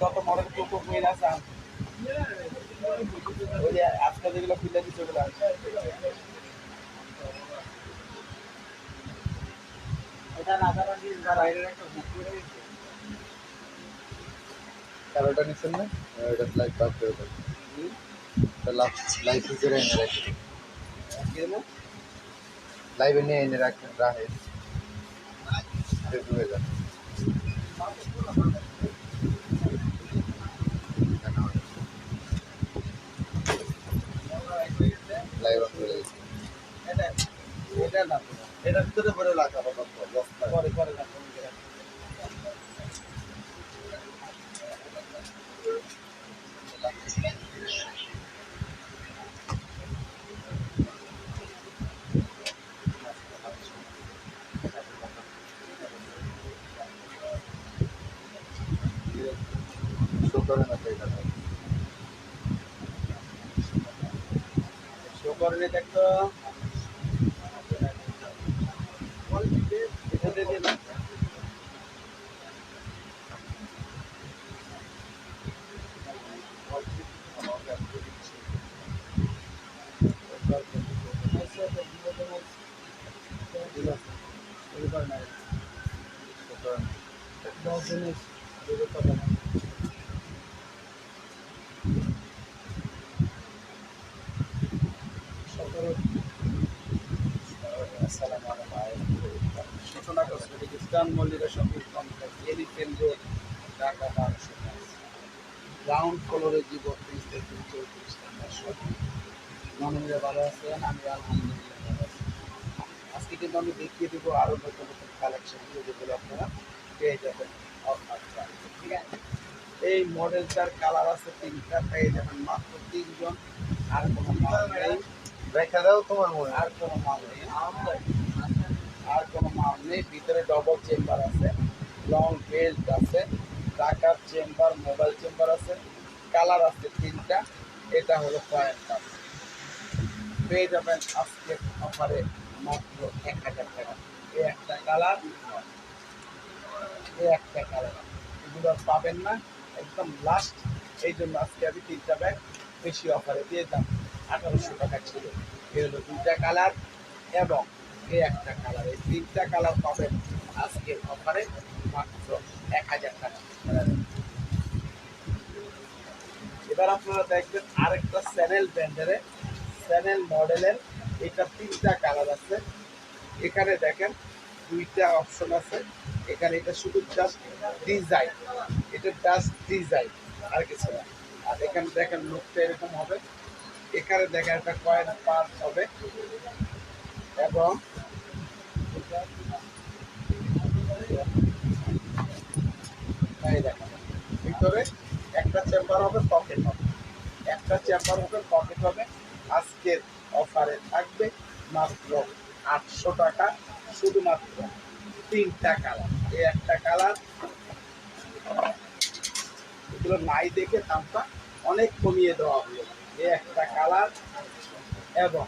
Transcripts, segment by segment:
কত model cocoa queen আছে ওই যে আজকে যেগুলো খুলে দিচ্ছে ওগুলো এটা রাজারা বাইরের একটা বুক করে দিচ্ছে কালোটা নিচ্ছেন না ওইটা লাইভ বাদ করে দেবেন লাইভ ফিচারে এনে রাখেন লাইভে নিয়ে এনে রাখেন রাখেন হয়ে যান লাইভ অন করে দিচ্ছি এটা না এটার ভিতরে পরে লাগাবো পরে পরে লাগাবো শো করে না তো এটা শো করে দেখতো গ্রাউন্ড ফ্লোরে জীবন 30 থেকে 34 টাকা সব মনে ভালো আছেন আমি আলহামদুলিল্লাহ ভালো আছি আজকে কিন্তু আমি দেখিয়ে দেবো আরো নতুন নতুন কালেকশন যেগুলো আপনারা পেয়ে যাবেন অফার ঠিক আছে এই মডেলটার কালার আছে তিনটা পেয়ে যাবেন মাত্র 3 জন আর কোনো মাল নেই দেখা দাও তোমার মনে আর কোনো মাল নেই আর কোনো মাল নেই ভিতরে ডবল চেম্বার আছে লং বেল্ট আছে টাকার চেম্বার মোবাইল চেম্বার আছে কালার আছে তিনটা এটা হলো পয়েন্ট কাপ পেয়ে যাবেন আজকে অফারে মাত্র 1000 টাকা এই একটা কালার এই একটা কালার এগুলো আর পাবেন না একদম লাস্ট এই জন্য আজকে আমি 3টা ব্যাগ বেশি অফারে দিয়ে দাম 1800 টাকা ছিল এই হলো 2টা কালার এবং এই একটা কালার এই 3টা কালার পাবেন আজকে অফারে মাত্র 1000 টাকা এবার আপনারা দেখবেন আরেকটা চ্যানেল ব্র্যান্ডের চ্যানেল মডেলের এটা 3টা কালার আছে এখানে দেখেন 2টা অপশন আছে এখানে এটা শুধু জাস্ট ডিজাইন এটা জাস্ট ডিজাইন আর কিছু না আর এখানে দেখেন লুকটা এরকম হবে এখানে দেখেন একটা কয়েন পার্ট হবে এবং এই দেখেন ভিতরে একটা চেম্বার হবে পকেট হবে একটা চেম্বার হবে পকেট হবে আজকের অফারে থাকবে মাত্র 800 টাকা শুধুমাত্র 3টা কালার এই একটা কালার এগুলো নাই দেখে দামটা অনেক কমিয়ে দেওয়া হলো এই একটা কালার এবং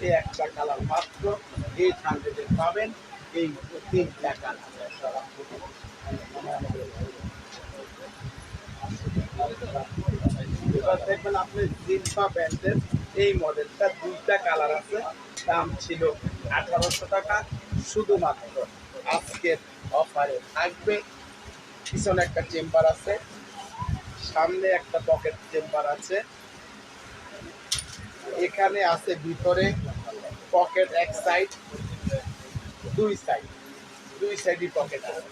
এই একটা কালার মাত্র 800 পাবেন এই 3টা কালার এবার দেখবেন আপনি জিনপা ব্র্যান্ডের এই মডেলটা 2টা কালার আছে দাম ছিল 1800 টাকা শুধুমাত্র আজকের অফারে থাকবে পিছনে একটা চেম্বার আছে সামনে একটা পকেট চেম্বার আছে এখানে আছে ভিতরে পকেট এক সাইড দুই সাইডই পকেট আছে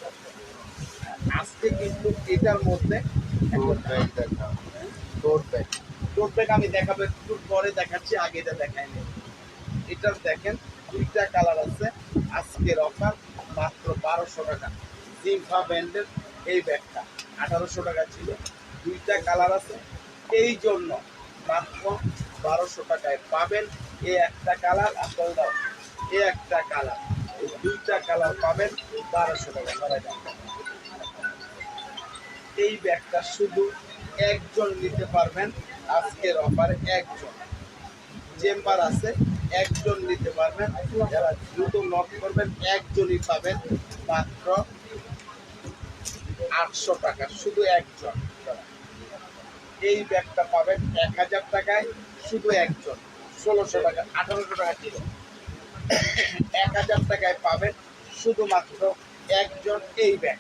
আজকে কিন্তু এটার মধ্যে টোট ব্যাগ আমি দেখাবো একটু পরে দেখাচ্ছি আগে এটা দেখাইনি এটার দেখেন 2টা কালার আছে আজকের অফার মাত্র 1200 টাকা জিমফা ব্র্যান্ডের এই ব্যাগটা 1800 টাকা ছিল 2টা কালার আছে এই জন্য মাত্র 1200 টাকায় পাবেন এই একটা কালার আসল দাও এই একটা কালার এই 2টা কালার পাবেন 1200 টাকা করা যাবে এই ব্যাগটা শুধু একজন নিতে পারবেন আজকের অফারে একজন চেম্বার আছে একজন নিতে পারবেন যারা দ্রুত নক করবেন একজনই পাবেন মাত্র 800 টাকা শুধু একজন এই ব্যাগটা পাবেন 1000 টাকায় শুধু একজন, 1600 টাকা 1800 টাকা কিলো। 1000 টাকায় পাবেন শুধুমাত্র একজন এই ব্যাগ।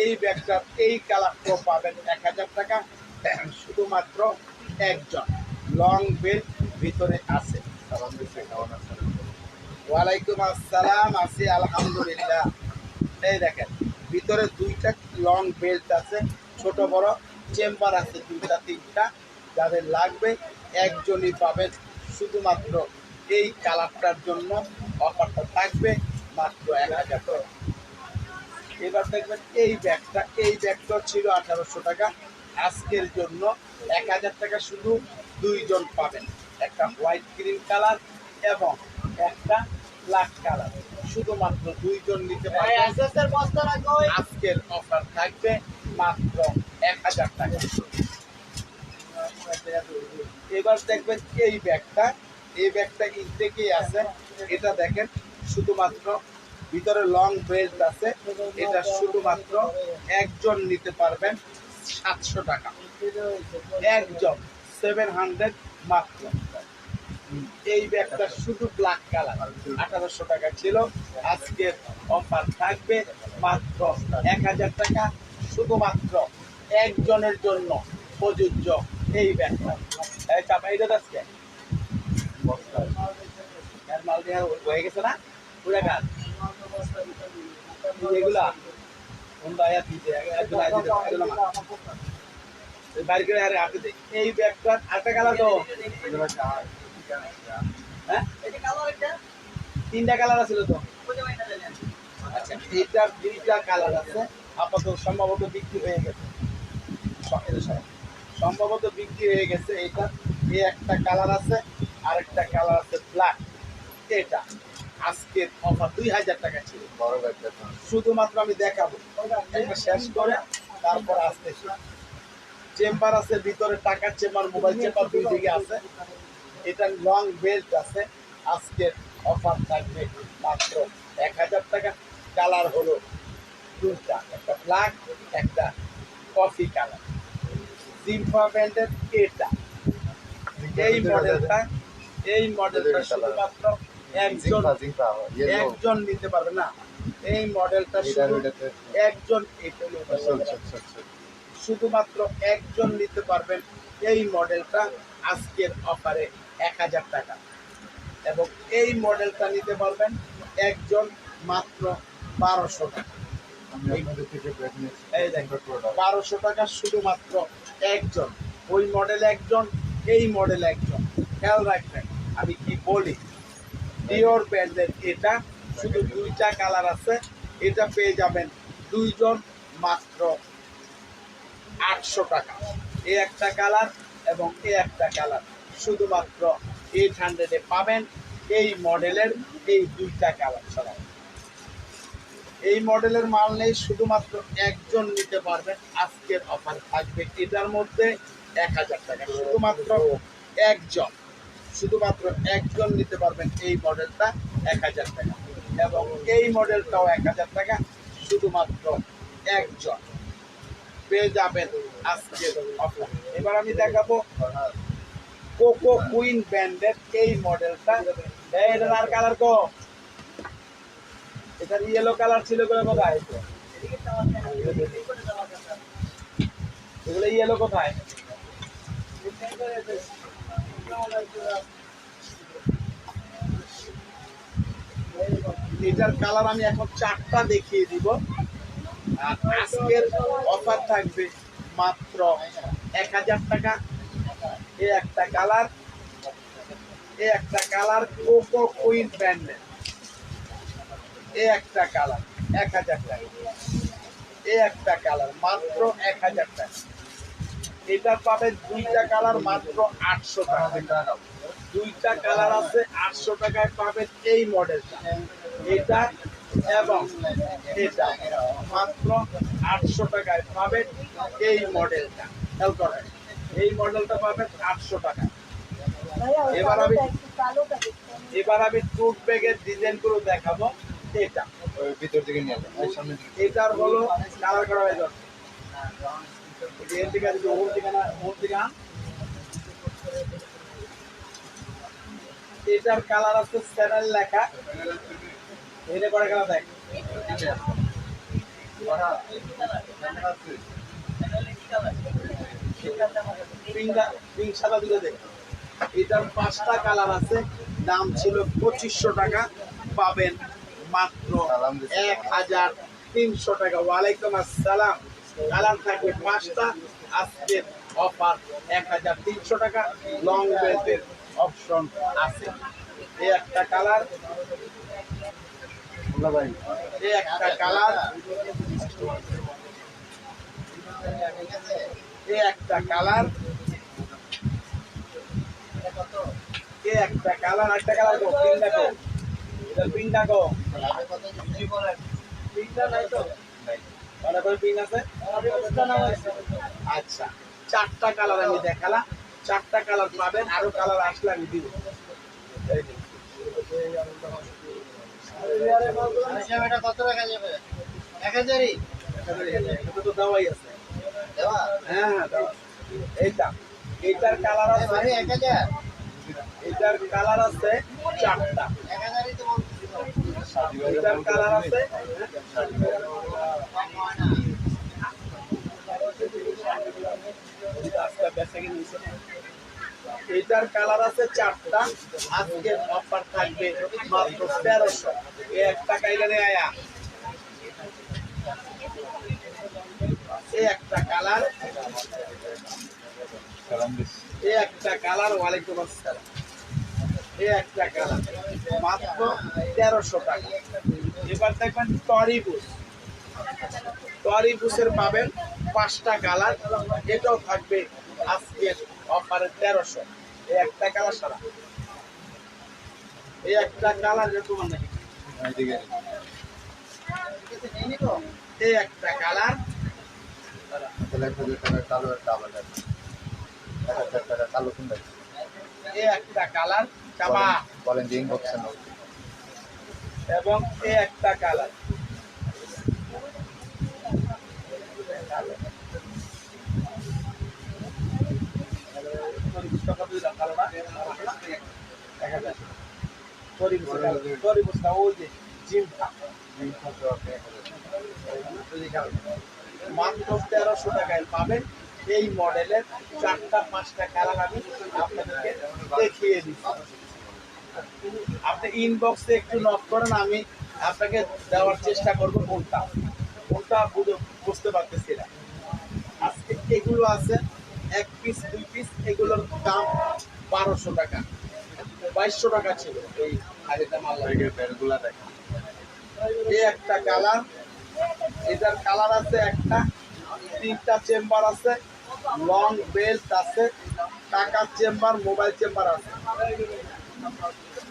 এই ব্যাগটার এই কালারটাও পাবেন 1000 টাকা, শুধুমাত্র একজন। লং বেল্ট ভিতরে আছে। ওয়ালাইকুম আসসালাম, আছি আলহামদুলিল্লাহ। এই দেখেন ভিতরে দুইটা লং বেল্ট আছে, ছোট বড় চেম্বার আছে দুইটা তিনটা। যাদের লাগবে একজনই পাবেন, শুধুমাত্র এই কালারটার জন্য অফারটা থাকবে মাত্র 1000 টাকা। এবার দেখবেন এই ব্যাগটা ছিল 1800 টাকা, আজকের জন্য 1000 টাকা শুধু দুইজন পাবেন। একটা হোয়াইট ক্রিম কালার এবং একটা ব্ল্যাক কালার, শুধুমাত্র দুইজন নিতে পারবেন। আজকের অফার থাকবে মাত্র 1000 টাকা। এবার দেখবেন এই ব্যাগটা ইনটেকেই আছে। এটা দেখেন শুধুমাত্র ভিতরে লং বেল্ট আছে। এটা শুধুমাত্র একজন নিতে পারবেন 700 টাকা, একজন 700 মাত্র। এই ব্যাগটা শুধু ব্ল্যাক কালার 1800 টাকা ছিল, আজকের অফার থাকবে মাত্র 1000 টাকা, শুধুমাত্র একজনের জন্য প্রযোজ্য এই ব্যাগটা। এই চাপা এটা আজকে মাল দেওয়া হয়ে গেছে না পুরা কাজ এগুলা বাড়ি করে আরে আপনি এই ব্যাগটার আরেকটা কালার তো হ্যাঁ তিনটা কালার আছিল তো। আচ্ছা এইটার দুইটা কালার আছে, আপাতত সম্ভবত বিক্রি হয়ে গেছে, সম্ভবত বিক্রি হয়ে গেছে। এইটা এই একটা কালার আছে, আরেকটা কালার আছে ব্ল্যাক। এটা আজকের অফার 2000 টাকা ছিল। বড় ব্যাগটা শুধুমাত্র আমি দেখাবো, এটা শেষ করে তারপর আসতে চেম্বার আছে ভিতরে, টাকার চেম্বার, মোবাইল চেম্বার দুই দিকে আছে। এটা লং বেল্ট আছে। আজকের অফার থাকবে মাত্র 1000 টাকা। কালার হলো দুইটা, একটা ব্ল্যাক একটা কফি কালার। জিম্পা ব্র্যান্ডের এটা এই মডেলটা শুধুমাত্র একজন নিতে পারবে না। এই মডেলটা একজন শুধুমাত্র একজন নিতে পারবেন। এই মডেলটা আজকের অফারে 1000 টাকা, এবং এই মডেলটা নিতে পারবেন একজন মাত্র 1200 টাকা। 1200 টাকা শুধুমাত্র একজন। ওই মডেল একজন, এই মডেল একজন। খেয়াল রাখবেন আমি কি বলি। ডিওর ব্র্যান্ডের এটা শুধু দুইটা কালার আছে। এটা পেয়ে যাবেন দুইজন মাত্র 800 টাকা। এই একটা কালার এবং এই একটা কালার শুধুমাত্র 800-এ পাবেন। এই মডেলের এই দুইটা কালার ছাড়া এই মডেলের মাল নেই, শুধুমাত্র একজন নিতে পারবেন। আজকের অফার থাকবে এটার মধ্যে 1000 টাকা, শুধুমাত্র একজন নিতে পারবেন। এই মডেলটা 1000 টাকা, এবং এই মডেলটাও 1000 টাকা, শুধুমাত্র একজন পেয়ে যাবেন আজকের অফার। এবার আমি দেখাবো কোকো কুইন ব্র্যান্ডের এই মডেলটা। এটার আর কালার কো, এটার ইয়েলো কালার ছিল কোথায়? এগুলো ইয়েলো কোথায়? এটার কালার আমি এখন 4টা দেখিয়ে দিব। আর আজকের অফার থাকবে মাত্র 1000 টাকা। এই একটা কালার কোকো কুইন ব্র্যান্ডের, এই একটা কালার 1000 টাকা। এই একটা কালার মাত্র 1000 টাকা। এটা পাবেন দুইটা কালার মাত্র 800 টাকা। দুইটা কালার আছে 800 টাকায় পাবেন এই মডেলটা, এটা এবং এটা মাত্র 800 টাকায় পাবেন এই মডেলটা। খেয়াল করেন এই মডেলটা পাবেন 800 টাকা। এবার আমি টুট ব্যাগের ডিজাইন গুলো দেখাবো। এটা ভিতর থেকে নিয়ে যাবেন, সামনে এটার হলো কালার করা হয়ে যাবে। এর দিকে যদি ওর দিকে না ওর দিকে আন। এটার কালার আছে স্যানেল লেখা, এটা করে কালার দেখ পিঙ্ক সাদা দিলে দেখ। এটার 5টা কালার আছে, দাম ছিল 2500 টাকা, পাবেন মাত্র 1300 টাকা। ওয়ালাইকুম আসসালাম। কালার থাকবে 5টা, আজকের অফার 1300 টাকা। লং বেল্টের অপশন আছে। এই একটা কালার, এই একটা কালার, এই একটা কালার, এই একটা কালার, একটা কালার গো পিঙ্ক গো, এটা পিঙ্ক গো, পিঙ্কটা নাই তো, মানে কোন পিঙ্ক আছে? আচ্ছা, 4টা কালার আমি দেখালাম, 4টা কালার পাবেন, আরো কালার আসলে আমি দিব। এই যে এটা কত টাকা যাবে? 1000ই এটা তো দেওয়াই আছে। দেওয়া? হ্যাঁ হ্যাঁ দেওয়া। এইটা, এইটার কালার আছে, 1000? এইটার কালার আছে 4টা। 1000ই তো বলছি। এটার কালার আছে, এটার কালার আছে 4টা। আজকের অফার থাকবে মাত্র 1300। এই একটা কাইলারে আয়া, এই একটা কালার, এই একটা কালার। ওয়ালাইকুম আসসালাম। এই একটা কালার মাত্র 1300 টাকা। এবার দেখবেন টরিবুস, টরিবুসের পাবেন 5টা কালার, এটাও থাকবে আজকের অফারে 1300। এই একটা কালার সারা, এই একটা কালার যে তোমার নাকি, এই একটা কালার, কালো একটা আবার আছে। 1000 টাকা কালো কোনটা? এই একটা কালার জামা, বলেন যে ইনবক্সে নাও। এবং এই একটা কালার। তরিবুসটা ওই যে জিমটা মাত্র 1300 টাকায় পাবেন। এই মডেলের 4টা 5টা কালার আমি আপনাদেরকে দেখিয়ে দিচ্ছি। আপনি ইনবক্সে একটু নক করেন, আমি আপনাকে দেওয়ার চেষ্টা করব কোনটা কোনটা বুঝতে পারতেছি না। আজকে এগুলো আছে 1 পিস 2 পিস, এগুলোর দাম 1200 টাকা, 2200 টাকা ছিল এই আগেটা মাল। বেরগুলা দেখেন। এই একটা কালার, এটার কালার আছে একটা, 3টা চেম্বার আছে, লং বেল্ট আছে, টাকার চেম্বার, মোবাইল চেম্বার আছে।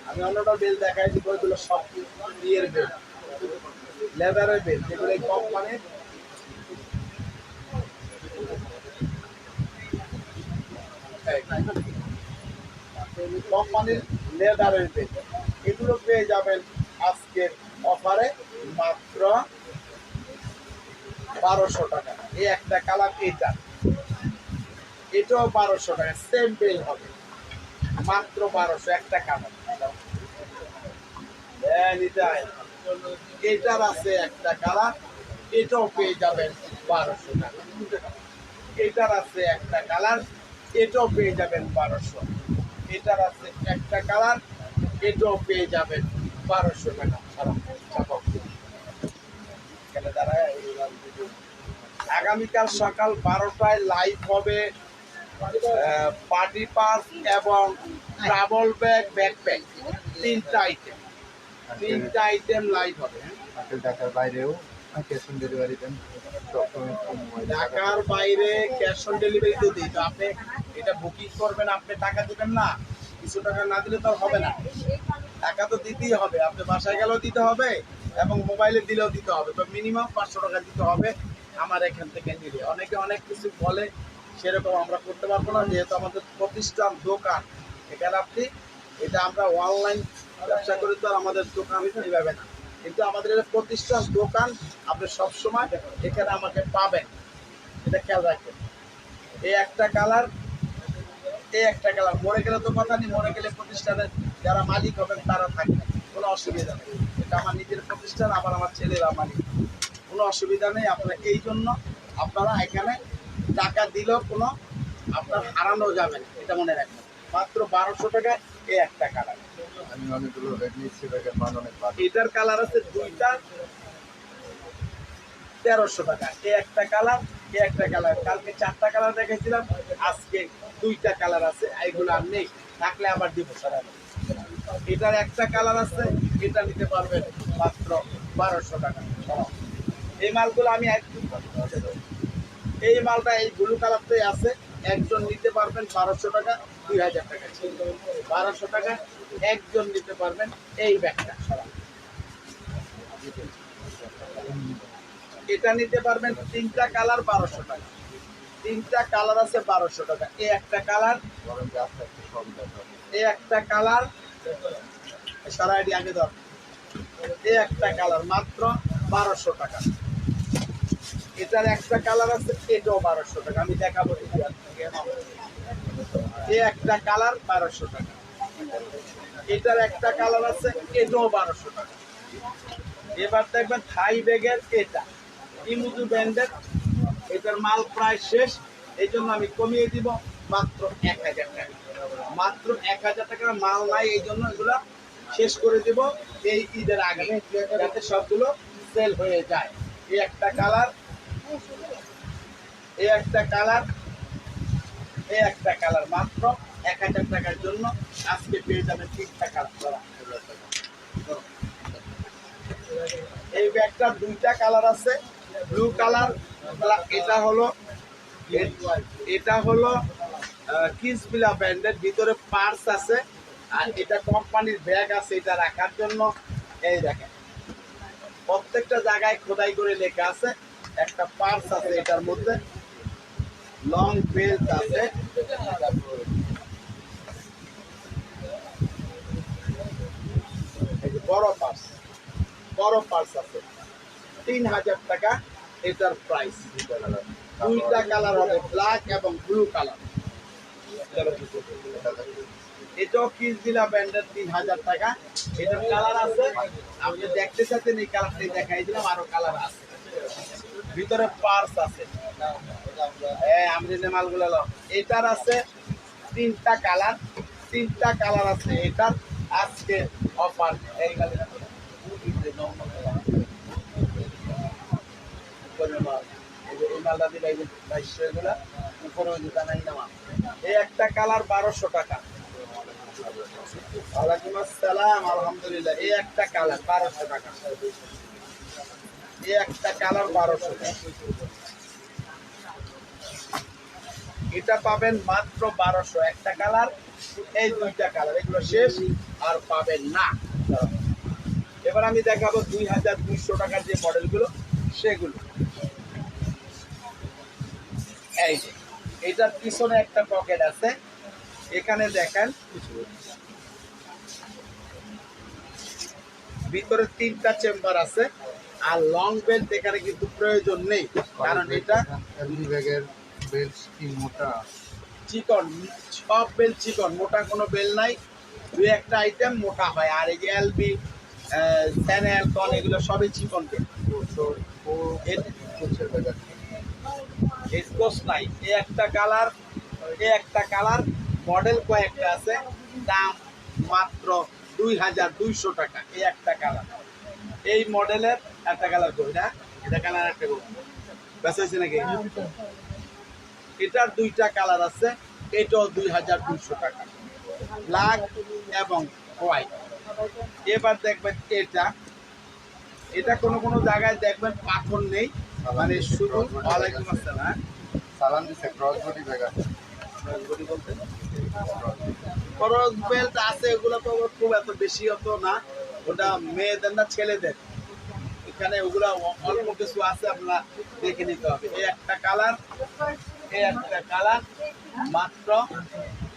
আমি অন্যটা বেল্ট দেখাই দিব, এগুলো সব ইয়ের বেল্ট, লেদারের বেল্ট, যেগুলো এই কোম্পানির কোম্পানির লেদারের বেল্ট। এগুলো পেয়ে যাবেন আজকের অফারে মাত্র 1200 টাকা। এই একটা কালার, এটা এটাও 1200 টাকা, সেম বেল হবে, মাত্র 1200 একটা কালার। এটার আছে একটা কালার, এটাও পেয়ে যাবেন 1200 টাকা। এটার আছে একটা কালার, এটাও পেয়ে যাবেন 1200। এটার আছে একটা কালার, এটাও পেয়ে যাবেন 1200 টাকা ছাড়া। আগামীকাল সকাল 12টায় লাইভ হবে পার্টি পাস এবং ট্রাভেল ব্যাগ, ব্যাকপ্যাক, 3টা আইটেম লাইভ হবে। ঢাকার বাইরেও ক্যাশ অন ডেলিভারি দেন। ঢাকার বাইরে ক্যাশ অন ডেলিভারি তো দিই, তো আপনি এটা বুকিং করবেন, আপনি টাকা দিবেন না, কিছু টাকা না দিলে তো হবে না, টাকা তো দিতেই হবে। আপনি বাসায় গেলেও দিতে হবে এবং মোবাইলে দিলেও দিতে হবে, তো মিনিমাম 500 টাকা দিতে হবে আমার এখান থেকে নিলে। অনেকে অনেক কিছু বলে, সেরকম আমরা করতে পারবো না, যেহেতু আমাদের প্রতিষ্ঠান দোকান। এখানে আপনি এটা আমরা অনলাইন ব্যবসা করি, তো আর আমাদের দোকান এইভাবে না, কিন্তু আমাদের এটা প্রতিষ্ঠান দোকান, আপনি সবসময় এখানে আমাকে পাবেন। এটা খেয়াল রাখবেন। এই একটা কালার, এই একটা কালার। মরে গেলে তো কথা নেই, মরে গেলে প্রতিষ্ঠানের যারা মালিক হবেন তারা থাকবেন, কোনো অসুবিধা নেই। এটা আমার নিজের প্রতিষ্ঠান, আবার আমার ছেলেরা মালিক, কোনো অসুবিধা নেই। আপনারা এই জন্য আপনারা এখানে টাকা দিলেও কোনো আপনার হারানো যাবে না, এটা মনে রাখবেন। মাত্র 1200 টাকা এই একটা কালার। আমি অনেকগুলো রেড নিচ্ছি, ব্যাগের মান অনেক ভালো। এটার কালার আছে দুইটা, 1300 টাকা এই একটা কালার, এই একটা কালার। কালকে 4টা কালার দেখেছিলাম, আজকে 2টা কালার আছে, এইগুলো আর নেই, থাকলে আবার দিব সারা। এটার একটা কালার আছে, এটা নিতে পারবেন মাত্র 1200 টাকা। এই মালগুলো আমি এই মালটা এই ব্লু কালারটাই আছে, একজন নিতে পারবেন 1200 টাকা, 2000 টাকা। 1200 টাকা একজন নিতে পারবেন এই ব্যাগটা সারা। এটা নিতে পারবেন 3টা কালার 1200 টাকা। 3টা কালার আছে 1200 টাকা। এই একটা কালার, বরং যে আস্তে আস্তে সব দেখাবো। এই একটা কালার সারা আইডি আগে ধর। এই একটা কালার মাত্র 1200 টাকা। এটার একটা কালার আছে, এটাও 1200 টাকা। আমি দেখাবো। এই একটা কালার 1200 টাকা। এটার একটা কালার আছে, এটাও 1200 টাকা। এবার দেখবেন থাই ব্যাগের এটা ইমুজু ব্র্যান্ডের, এটার মাল প্রায় শেষ, এই জন্য আমি কমিয়ে দিব মাত্র 1000 টাকা। মাত্র 1000 টাকার মাল নাই, এই জন্য এগুলো শেষ করে দিব এই ঈদের আগে, যাতে সবগুলো সেল হয়ে যায়। এই একটা কালার, এই একটা কালার, এই একটা কালার মাত্র 1000 টাকার জন্য আজকে পেয়ে যাবেন 3টা কালার। এই ব্যাগটার 2টা কালার আছে, ব্লু কালার। এটা হলো কিসবিলা ব্র্যান্ডের, ভিতরে পার্স আছে, আর এটা কোম্পানির ব্যাগ আছে এটা রাখার জন্য। এই দেখেন প্রত্যেকটা জায়গায় খোদাই করে লেখা আছে, একটা পার্স আছে এটার মধ্যে, লং বেল্ট আছে, বড় পার্স, বড় পার্স আছে। 3000 টাকা এটার প্রাইস। 2টা কালার হবে, ব্ল্যাক এবং ব্লু কালার। এটাও কিসবিলা ব্র্যান্ডের, 3000 টাকা। এটার কালার আছে, আপনি দেখতে চাচ্ছেন এই কালারটাই দেখাই দিলাম, আরো কালার আছে। ভিতরে পার্স আছে, আমরিনে মালগুলো এটার আছে 3টা কালার, 3টা কালার আছে এটার। আজকে অফার এই কালার, এই একটা কালার 1200 টাকা। ওয়ালাইকুম আসসালাম, আলহামদুলিল্লাহ। এই একটা কালার 1200 টাকা। এই একটা কালার 1200 টাকা। এটা পাবেন মাত্র 1200। একটা কালার, এই 2টা কালার, এগুলো শেষ আর পাবেন না। এবার আমি দেখাবো 2200 টাকার যে মডেলগুলো সেগুলো। এই যে এটার পিছনে একটা পকেট আছে, এখানে দেখেন ভিতরে 3টা চেম্বার আছে, আর লং বেল্ট এখানে কিন্তু প্রয়োজন নেই, কারণ এটা এলবি ব্যাগের বেল্ট কি মোটা? চিকন, সব বেল চিকন, মোটা কোনো বেল নাই। 2-একটা আইটেম মোটা হয়, আর এই যে এলবি, স্যানেল, কন, এগুলো সবই চিকন বেল। স্কোচ নাই। এই একটা কালার, এই একটা কালার, মডেল কয়েকটা আছে, দাম মাত্র 2200 টাকা। এই একটা কালার, এই মডেলের একটা কালার করি না, এটা কালার একটা করি বেশ হয়েছে নাকি? এটার 2টা কালার আছে, এটাও 2200 টাকা, ব্ল্যাক এবং হোয়াইট। এবার দেখবেন এটা, এটা কোনো কোনো জায়গায় দেখবেন পাথর নেই, মানে শুধু। ওয়ালাইকুম আসসালাম। সালাম দিছে, ক্রস বডি ব্যাগ আছে। ক্রস বেল্ট আছে, এগুলো তো খুব এত বেশি হতো না, ওটা মেয়েদের না ছেলেদের, এখানে ওগুলা অল্প কিছু আছে, আপনারা দেখে নিতে হবে। এই একটা কালার, এই একটা কালার মাত্র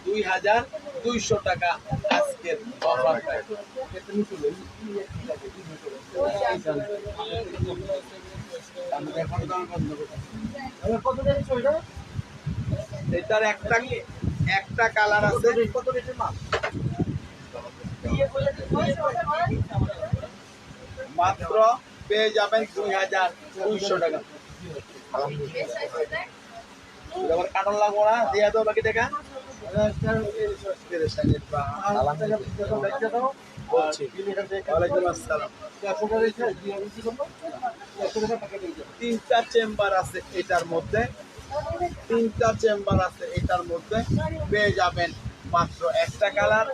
2200 টাকা আজকের অফার প্রাইস। কত টাকা ওইটা? এটার একটা কালার আছে কত রেটের মাল? মাত্র পেয়ে যাবেন 2200 টাকা। আবার কাটন লাগবো না, দিয়ে দাও বাকি টাকা। বলছি ওয়ালাইকুম আসসালাম। তিনটা চেম্বার আছে এটার মধ্যে, তিনটা চেম্বার আছে এটার মধ্যে, পেয়ে যাবেন মাত্র একটা কালার,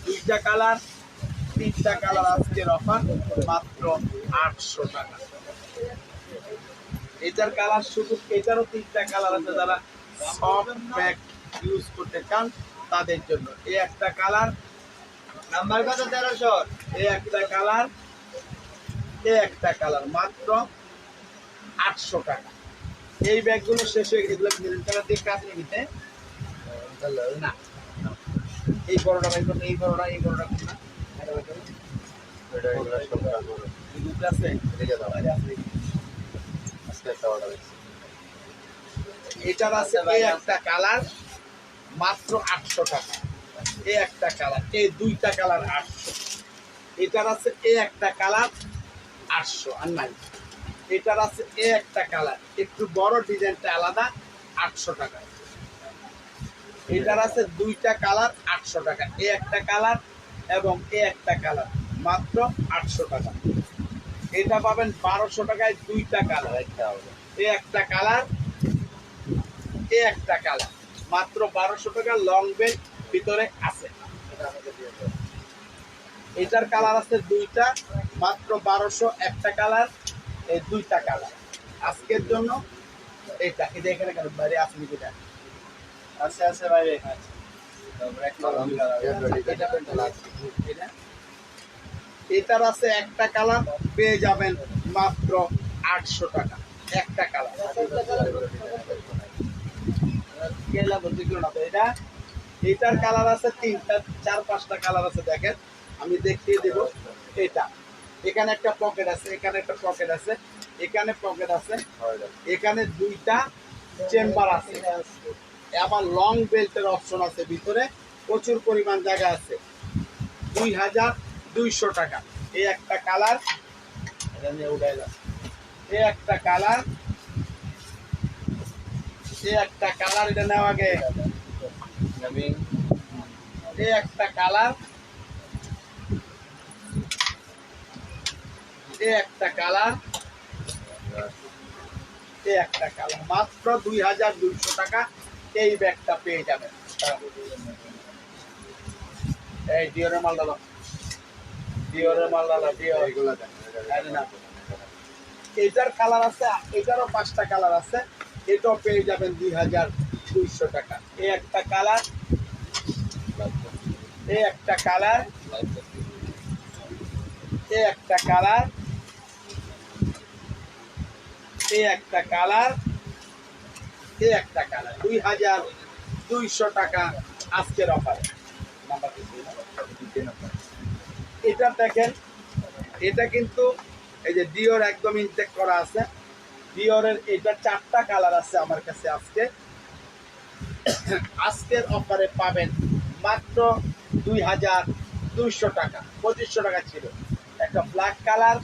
দুইটা কালার, তিনটা কালার। আজকের অফার মাত্র 800 টাকা। এটার কালার শুধু, এটারও তিনটা কালার আছে, যারা সফট ব্যাগ ইউজ করতে চান তাদের জন্য। এই একটা কালার, নাম্বার কত 1300? এই একটা কালার, এই একটা কালার, মাত্র 800 টাকা। এই ব্যাগগুলো শেষ হয়ে গেছে, এগুলো টাকা দিয়ে কাজ নিতে না। এই বড়টা ভাই করতে, এই বড়টা, এই বড়টা না, এই দুটো আছে, এটার আছে এই একটা কালার মাত্র 800 টাকা। এই একটা কালার, এই দুইটা কালার 800। এটার আছে এই একটা কালার 800 আর নাই। এটার আছে এই একটা কালার, একটু বড়, ডিজাইনটা আলাদা, 800 টাকা। এটার আছে দুইটা কালার 800 টাকা। এই একটা কালার এবং এই একটা কালার মাত্র 800 টাকা। এটা পাবেন 1200 টাকায়, দুইটা কালার। এই একটা কালার, এই একটা কালার, মাত্র 1200 টাকা। লং বেল ভিতরে আছে। এটার কালার আছে দুইটা, মাত্র 1200। একটা কালার, এই দুইটা কালার। আজকের জন্য এটা এটা এখানে কেন বাইরে আসেনি, এটা আছে আছে বাইরে। এটার আছে একটা কালার, পেয়ে যাবেন মাত্র 800 টাকা। একটা কালার। এটা, এটার কালার আছে তিনটা, চার পাঁচটা কালার আছে, দেখেন আমি দেখিয়ে দেব। এটা এখানে একটা পকেট আছে, এখানে একটা পকেট আছে, এখানে পকেট আছে, এখানে দুইটা চেম্বার আছে, আবার লং বেল্টের অপশন আছে ভিতরে, প্রচুর পরিমাণ জায়গা আছে। 2200 টাকা। এই একটা কালার, এটা নিয়ে উঠাই দাও। এই একটা কালার, এই একটা কালার, এটা নেওয়া আগে। এই একটা কালার, এই একটা কালার, এই একটা কালার, মাত্র 2200 টাকা। এই ব্যাগটা পেয়ে যাবেন। এই ডিওরের মাল ডালো, ডিওরের মাল ডালো, ডিওর। এটার কালার আছে, এটারও পাঁচটা কালার আছে, এটাও পেয়ে যাবেন 2200 টাকা। এই একটা কালার, এই একটা কালার, এই একটা কালার, এই একটা কালার, এই একটা কালার। 2200 টাকা আজকের অফারে। এটা দেখেন, এটা কিন্তু এই যে ডিওর একদম ইনটেক করা আছে। ডিওরের এটা চারটা কালার আছে আমার কাছে। আজকের অফারে পাবেন মাত্র 2200 টাকা। 2500 টাকা ছিল। একটা black colour,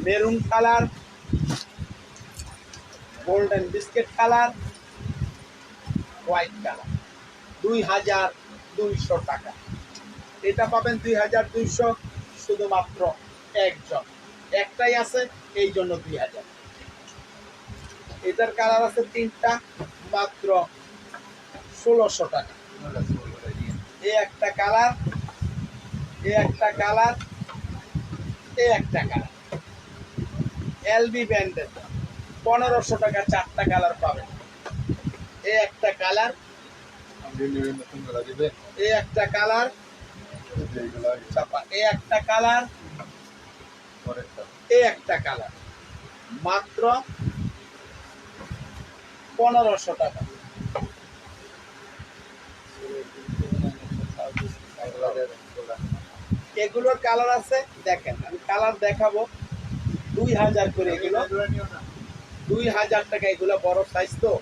maroon colour, golden biscuit colour, white colour. 2200 টাকা। এটা পাবেন 2200, শুধুমাত্র একজন, একটাই আছে, এই জন্য 2000। এটার কালার আছে তিনটা, মাত্র 1600 টাকা। এই একটা কালার, এই একটা কালার, এই একটা কালার। এলবি ব্র্যান্ডের 1500 টাকা চারটা কালার পাবেন। এই একটা কালার, এই একটা কালার, এই একটা কালার, এই একটা কালার, মাত্র 1500 টাকা। এগুলোর কালার আছে, দেখেন আমি কালার দেখাবো। 2000 করে এগুলো, 2000 টাকা এগুলো, বড় সাইজ তো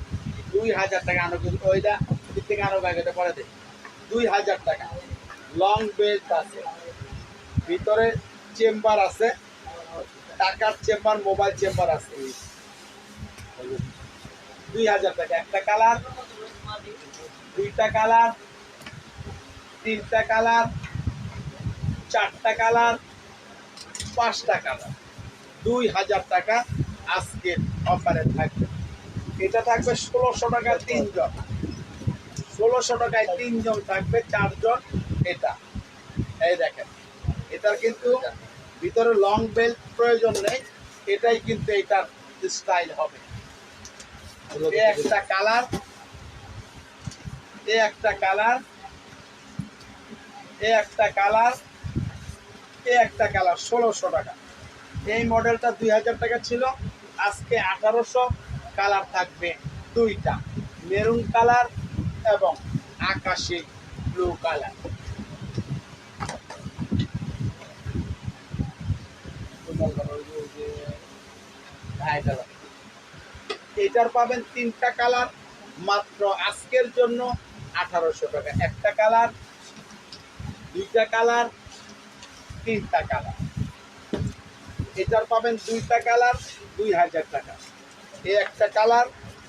2000 টাকা। আনো কিন্তু ওইটা দিক থেকে আনো ব্যাগ, এটা পরে দে 2000 টাকা। লং বেল্ট আছে, ভিতরে চেম্বার আছে, টাকার চেম্বার, মোবাইল চেম্বার আছে। 2000 টাকা। একটা কালার, দুইটা কালার, তিনটা কালার, চারটা কালার, পাঁচটা কালার, 2000 টাকা আজকের অফারে থাকবে। এটা থাকবে 1600 টাকায় 3 জন, 1600 টাকায় 3 জন থাকবে, 4 জন। এটা এই দেখেন, এটার কিন্তু ভিতরে লং বেল্ট প্রয়োজন নেই, এটাই কিন্তু এটার স্টাইল হবে। এই একটা কালার, এই একটা কালার, এই একটা কালার, এই একটা কালার, 1600 টাকা। এই মডেলটা 2000 টাকা ছিল, আজকে 1800। কালার থাকবে দুইটা, মেরুন কালার এবং আকাশি ব্লু কালার। এটার পাবেন তিনটা কালার, মাত্র আজকের জন্য 1800 টাকা। একটা কালার, দুইটা কালার, তিনটা কালার। এটার পাবেন দুইটা কালার, 2000 টাকা। এই একটা কালার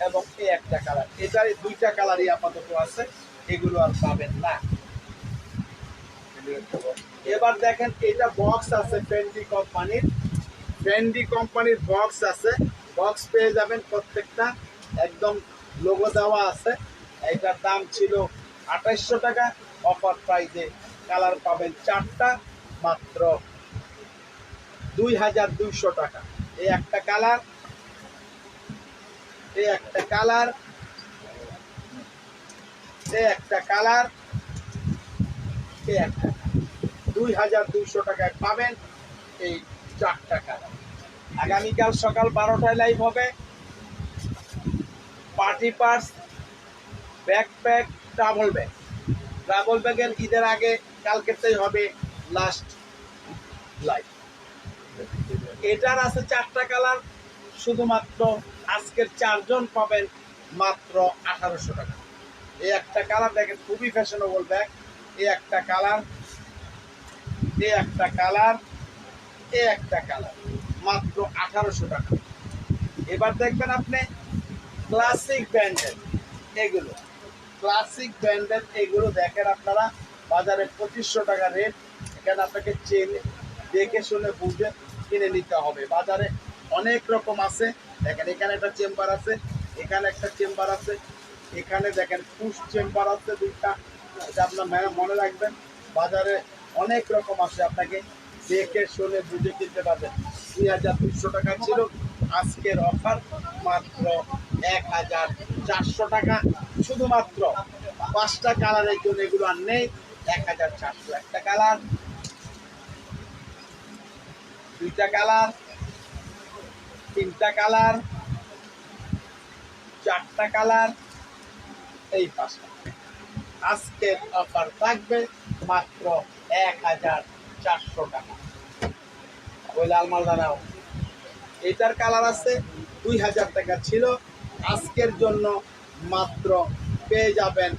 এবং এই একটা কালার, এটার দুইটা কালারই আপাতত আছে, এগুলো আর পাবেন না। এবার দেখেন, এটা বক্স আছে ফেন্ডি কোম্পানির, ফেন্ডি কোম্পানির বক্স আছে। বক্স পেয়ে যাবেন প্রত্যেকটা, একদম লোগো দেওয়া আছে। এটার দাম ছিল 2800 টাকা, অফার প্রাইসে কালার পাবেন চারটা, মাত্র 2200 টাকা। এই একটা কালার, এই একটা কালার, এই একটা কালার, এই একটা, 2200 টাকায় পাবেন এই চারটা কালার। আগামীকাল সকাল 12টায় লাইভ হবে। Party purse, backpack, travel bag. Travel ব্যাগের ঈদের আগে কালকেতেই হবে লাস্ট লাইভ। এটার আছে চারটা কালার, শুধুমাত্র আজকের 4 জন পাবেন মাত্র 1800 টাকা। এই একটা কালার দেখেন, খুবই ফ্যাশনেবল ব্যাগ। এই একটা কালার, এই একটা কালার, এই একটা কালার, মাত্র 1800 টাকা। এবার দেখবেন আপনি ক্লাসিক ব্র্যান্ডের এগুলো, ক্লাসিক ব্র্যান্ডের এগুলো দেখেন আপনারা, বাজারে 2500 টাকা রেট। এখানে আপনাকে চেনে দেখে শুনে বুঝে কিনে নিতে হবে। বাজারে অনেক রকম আছে, দেখেন এখানে একটা চেম্বার আছে, এখানে একটা চেম্বার আছে, এখানে দেখেন পুশ চেম্বার আছে দুইটা। এটা আপনার মনে রাখবেন, বাজারে অনেক রকম আছে, আপনাকে দেখে শুনে বুঝে কিনতে পারবেন। 2200 টাকা ছিল, আজকের অফার মাত্র 1400 টাকা। শুধুমাত্র 5টা কালারের জন্য, এগুলো আর নেই। 1400, একটা কালার, দুইটা কালার, তিনটা কালার, চারটা কালার, এই 5টা। আজকের অফার থাকবে মাত্র 1400 টাকা। ওই লাল মালদা নাও, এটার কালার আছে 2000 টাকা ছিল, আজকের জন্য মাত্র পেয়ে যাবেন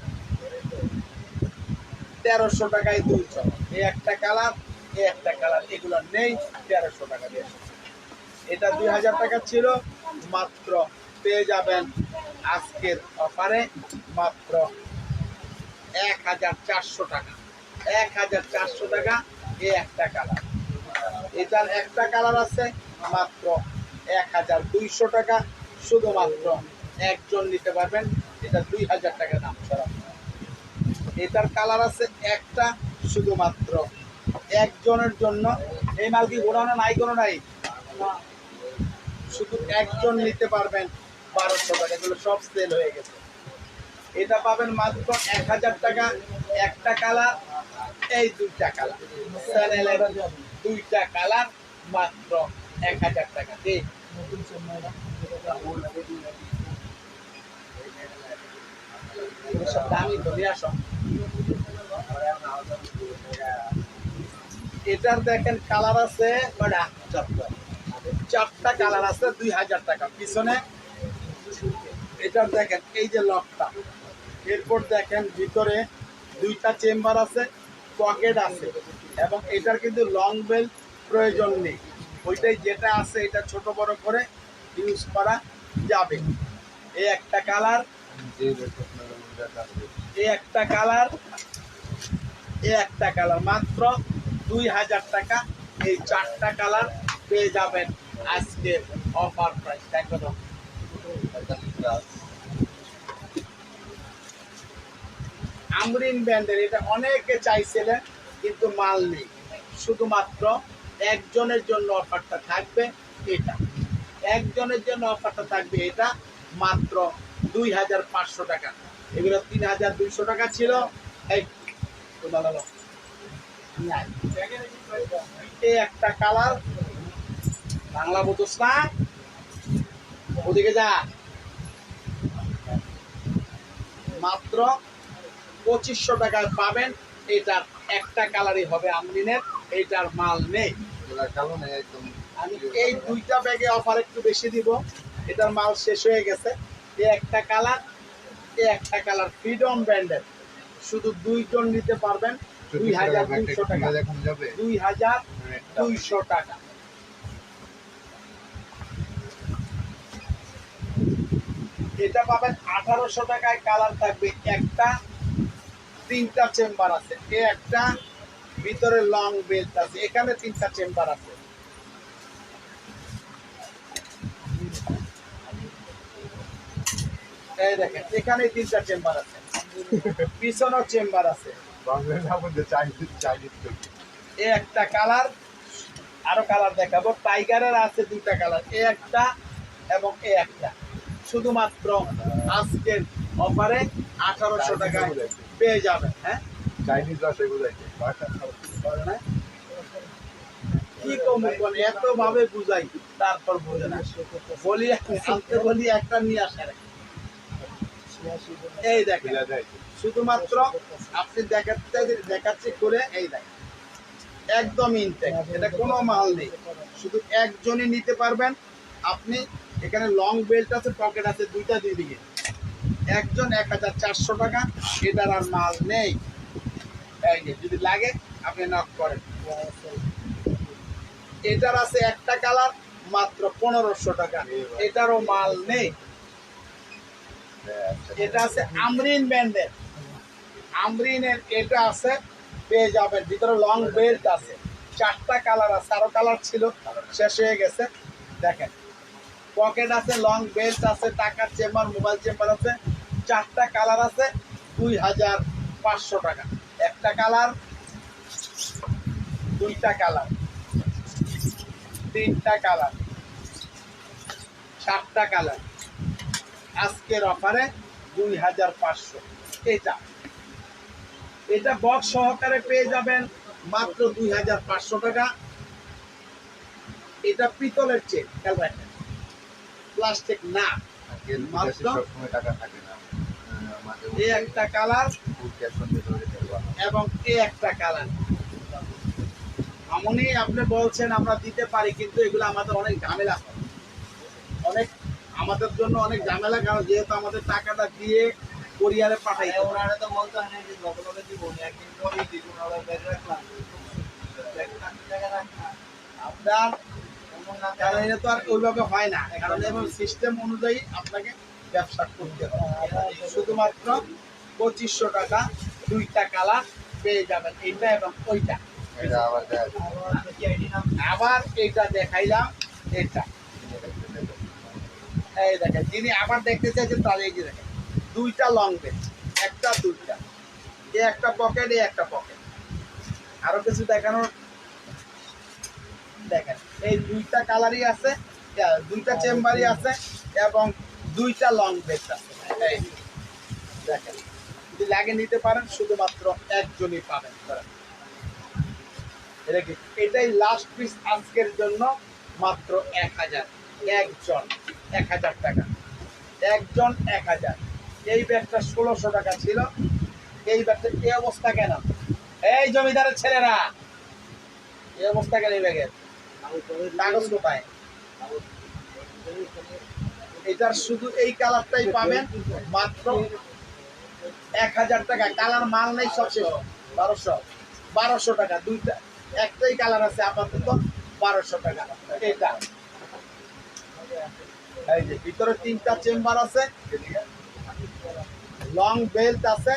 1300 টাকায় 200। এই একটা কালার, এই একটা কালার, এগুলো নেই, 1300 টাকা দিয়ে। এটা 2000 টাকা ছিল, মাত্র পেয়ে যাবেন আজকের অফারে মাত্র 1400 টাকা। 1400 টাকা, এই একটা কালার। এটার একটা কালার আছে মাত্র 1200 টাকা, শুধুমাত্র একজন নিতে পারবেন। এটা 2000 টাকা দাম ছাড়া। এটার কালার আছে একটা, শুধুমাত্র একজনের জন্য। এই মাল কি ঘোরানো নাই, কোনো নাই, শুধু একজন নিতে পারবেন 1200 টাকা। এগুলো সব সেল হয়ে গেছে। এটা পাবেন মাত্র 1000 টাকা, একটা কালার, এই দুইটা কালার, চ্যানেলের দুইটা কালার, মাত্র 1000 টাকা। সব দামি তো নিয়ে আসো। এটার দেখেন কালার আছে, চারটা কালার আছে 2000 টাকা পিছনে। এটা দেখেন এই যে লকটা, এরপর দেখেন ভিতরে দুইটা চেম্বার আছে, পকেট আছে, এবং এটার কিন্তু লং বেল্ট প্রয়োজন নেই। ওইটাই যেটা আছে এটা ছোট বড় করে ইউজ করা যাবে। এই একটা কালার, এই একটা কালার, এই একটা কালার, মাত্র 2000 টাকা। এই চারটা কালার পেয়ে যাবেন আজকে অফার প্রাইস। দেখো তো, আমরিন ব্র্যান্ডের এটা অনেকে চাইছিলেন কিন্তু মাল নেই। শুধুমাত্র একজনের জন্য অফারটা থাকবে এটা, একজনের জন্য অফারটা থাকবে এটা মাত্র 2500 টাকা। এগুলো 3200 টাকা ছিল। এই তো দাঁড়ালো। এই একটা কালার, বাংলা বুঝোস না, ওদিকে যা। মাত্র 2500 টাকায় পাবেন। এটার একটা কালারই হবে আমরিনের, এইটার মাল নেই। আমি এই দুইটা ব্যাগে অফার একটু বেশি দিব, এটার মাল শেষ হয়ে গেছে। এই একটা কালার, এই একটা কালার ফ্রিডম ব্র্যান্ডের, শুধু দুইজন নিতে পারবেন 2200 টাকা। 2200 টাকা। এটা পাবেন 1800 টাকায়। কালার থাকবে একটা, তিনটা চেম্বার আছে, এই একটা, ভিতরে লং বেল্ট আছে, এখানে তিনটা চেম্বার আছে। এই দেখেন এখানে তিনটা চেম্বার আছে, পিছনেও চেম্বার আছে। এই একটা কালার, আরো কালার দেখাবো। টাইগারের আছে দুইটা কালার, এই একটা এবং এই একটা। শুধুমাত্র আজকের অফারে 1800 টাকায় পেয়ে যাবেন। হ্যাঁ, কি কমে বলে, এত ভাবে বুঝাই তারপর বোঝে না। বলি আনতে বলি একটা নিয়ে আসে। এই দেখেন, শুধুমাত্র আপনি দেখাচ্ছি করে, এই দেখেন একদম ইনটেক, এটা কোনো মাল নেই, শুধু একজনই নিতে পারবেন আপনি। এখানে লং বেল্ট আছে, পকেট আছে দুইটা, দুই দিকে। একজন 1400 টাকা, এটার আর মাল নেই। এই যে যদি লাগে আপনি নক করেন। এটার আছে একটা কালার, মাত্র 1500 টাকা, এটারও মাল নেই। এটা আছে আমরিন ব্র্যান্ডের, আমরিনের এটা আছে, পেয়ে যাবেন। ভিতরে লং বেল্ট আছে, চারটা কালার আছে, আরো কালার ছিল শেষ হয়ে গেছে। দেখেন পকেট আছে, লং বেল্ট আছে, টাকার চেম্বার, মোবাইল চেম্বার আছে, চারটা কালার আছে 2500 টাকা। একটা কালার, দুইটা কালার, তিনটা কালার, চারটা কালার। আজকের অফারে 2500। এটা এটা বক্স সহকারে পেয়ে যাবেন মাত্র 2500 টাকা। এটা পিতলের চেন, খেয়াল রাখবেন, প্লাস্টিক না। এই একটা কালার এবং এই একটা কালার। এমনই আপনি বলছেন আমরা দিতে পারি, কিন্তু এগুলো আমাদের অনেক ঝামেলা হয়, অনেক আমাদের জন্য অনেক ঝামেলা, কারণ যেহেতু আমাদের টাকাটা দিয়ে কোরিয়ারে পাঠাই। ওনারা তো বলতো না যে যতভাবে দিব একদিন পরেই দিব, ওনারা ব্যাগ রাখলাম আপনার, কারণ এটা তো আর ওইভাবে হয় না, কারণ এবং সিস্টেম অনুযায়ী আপনাকে ব্যবসা করতে হবে। শুধুমাত্র 2500 টাকা, দুইটা কালার পেয়ে যাবেন, এইটা এবং ওইটা। আবার এইটা দেখাইলাম, এটা এই দেখেন, যিনি আবার দেখতে চাইছেন তাহলে এই যে দেখেন দুইটা লং বেল্ট, একটা দুইটা, এ একটা পকেট, এ একটা পকেট। আরো কিছু দেখানোর, দেখেন এই দুইটা কালারই আছে, দুইটা চেম্বারই আছে এবং দুইটা লং বেল্ট আছে। এই দেখেন, যদি লাগে নিতে পারেন, শুধুমাত্র একজনই পাবেন। এটা কি, এটাই লাস্ট পিস আজকের জন্য, মাত্র 1000। একজন 1000 টাকা, একজন 1000। এই ব্যাগটা 1600 টাকা ছিল। এই ব্যাগটা এই অবস্থা কেন? এই জমিদারের ছেলেরা, এই অবস্থা কেন এই ব্যাগের? কাগজ কোথায়? এটার শুধু এই কালারটাই পাবেন মাত্র 1000 টাকা। কালার মাল নেই, সব শেষ। 1200 টাকা দুইটা, একটাই কালার আছে আপাতত 1200 টাকা। এটা এই যে ভিতরে 3টা চেম্বার আছে, লং বেল্ট আছে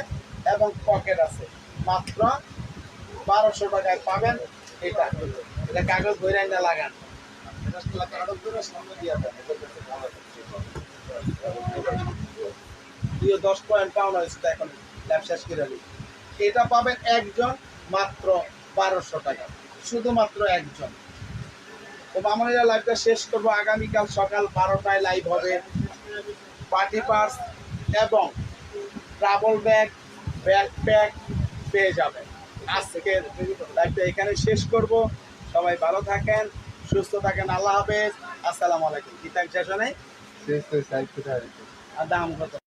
এবং পকেট আছে, মাত্র 1200 টাকায় পাবেন। এটা এটা কাগজ ধরে না লাগান, কাগজ ধরে সামনে দিয়ে দেন, এদের কাছে ভালো আছে। 10 পয়েন্ট পাউন্ড হয়েছে তো এখন ল্যাব শেষ করে দিই। এটা পাবেন একজন মাত্র 1200 টাকা, শুধুমাত্র একজন। তো আমরা এই লাইভটা শেষ করবো আগামীকাল সকাল 12টায় লাইভ হবে। পার্টি পার্স এবং ট্রাভেল ব্যাগ, ব্যাকপ্যাক পেয়ে যাবেন। আজকের লাইভটা এখানে শেষ করব। সবাই ভালো থাকেন, সুস্থ থাকেন, আল্লাহ হাফেজ, আসসালামু আলাইকুম। কি থাক শেষ নেই শেষ তো সাইড কোথায় আর দাম কত?